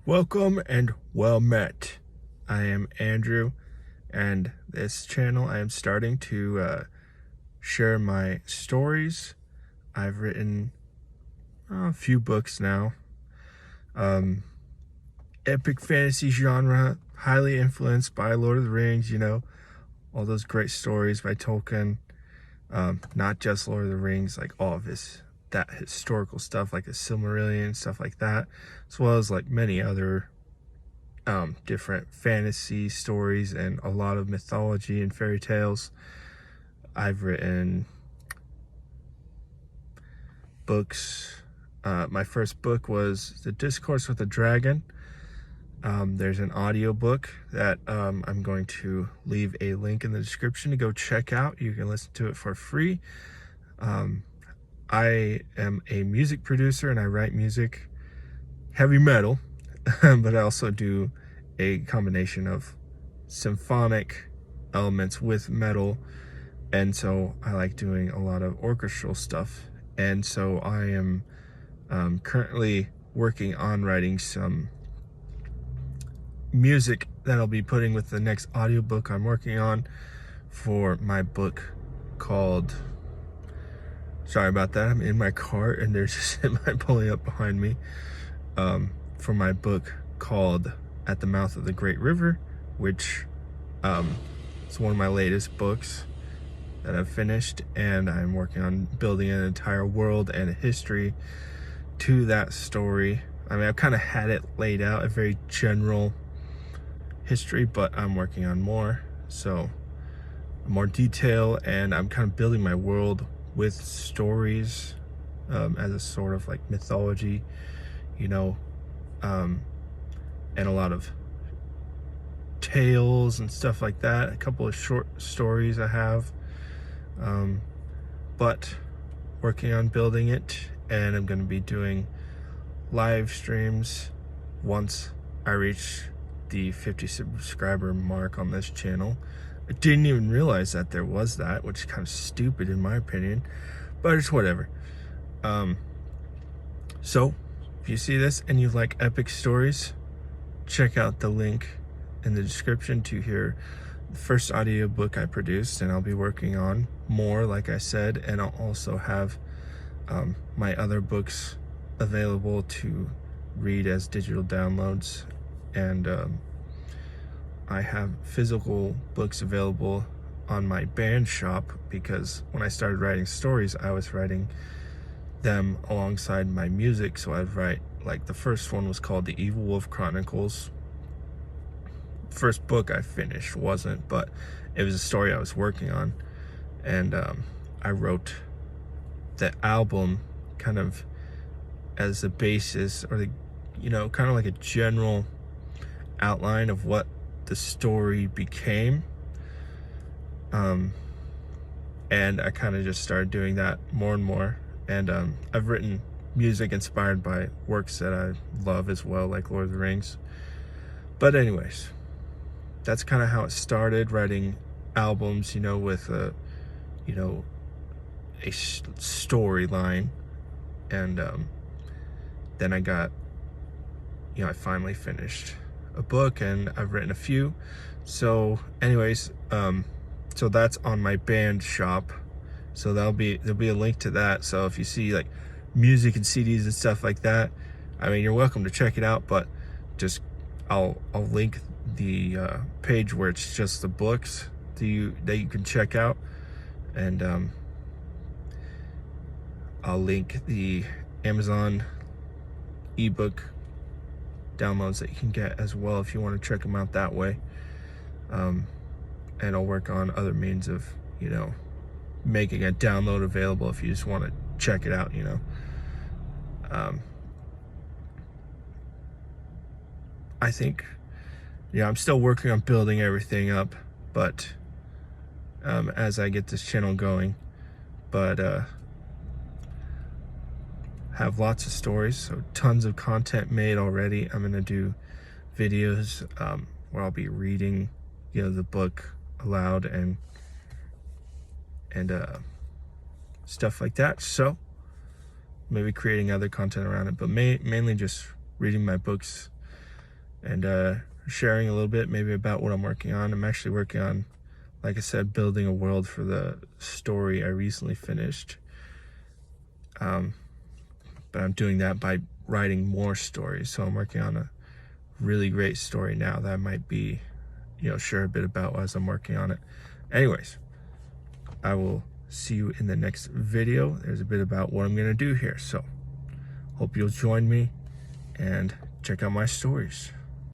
Welcome and well met. I am Andrew, and this channel I am starting to share my stories. I've written a few books now. Epic fantasy genre, highly influenced by Lord of the Rings, all those great stories by Tolkien. Not just Lord of the Rings, like all of that historical stuff, like the Silmarillion, stuff like that, as well as like many other different fantasy stories and a lot of mythology and fairy tales. I've written books. My first book was The Discourse with the Dragon. There's an audiobook that I'm going to leave a link in the description to go check out. You can listen to it for free. I am a music producer and I write music, heavy metal, but I also do a combination of symphonic elements with metal, and so I like doing a lot of orchestral stuff. And so I am currently working on writing some music that I'll be putting with the next audiobook I'm working on for my book called, sorry about that, I'm in my car and there's a semi pulling up behind me, for my book called At the Mouth of the Great River, which is one of my latest books that I've finished, and I'm working on building an entire world and a history to that story. I mean, I've kind of had it laid out, a very general history, but I'm working on more detail, and I'm kind of building my world with stories as a sort of like mythology, and a lot of tales and stuff like that. A couple of short stories I have, but working on building it, and I'm going to be doing live streams once I reach the 50 subscriber mark on this channel. I didn't even realize that there was that, which is kind of stupid in my opinion, but it's whatever. So if you see this and you like epic stories, check out the link in the description to hear the first audiobook I produced, and I'll be working on more, like I said, and I'll also have my other books available to read as digital downloads, and I have physical books available on my band shop, because when I started writing stories, I was writing them alongside my music. So I'd write, like, the first one was called The Evil Wolf Chronicles. First book I finished wasn't, but it was a story I was working on, and I wrote the album kind of as the basis, or the kind of like a general outline of what the story became, and I kind of just started doing that more and more. And I've written music inspired by works that I love as well, like Lord of the Rings. But anyways, that's kind of how it started, writing albums, with a storyline. And then I got, I finally finished a book, and I've written a few. So anyways, so that's on my band shop. So there'll be a link to that. So if you see like music and CDs and stuff like that, I mean, you're welcome to check it out, but just I'll link the page where it's just the books that you can check out, and I'll link the Amazon ebook downloads that you can get as well if you want to check them out that way. And I'll work on other means of making a download available if you just want to check it out. I think I'm still working on building everything up, but as I get this channel going, but have lots of stories, so tons of content made already. I'm gonna do videos where I'll be reading the book aloud, and stuff like that. So maybe creating other content around it, but mainly just reading my books and sharing a little bit maybe about what I'm working on. I'm actually working on, like I said, building a world for the story I recently finished. But I'm doing that by writing more stories. So I'm working on a really great story now that I might be, share a bit about as I'm working on it. Anyways, I will see you in the next video. There's a bit about what I'm gonna do here. So hope you'll join me and check out my stories.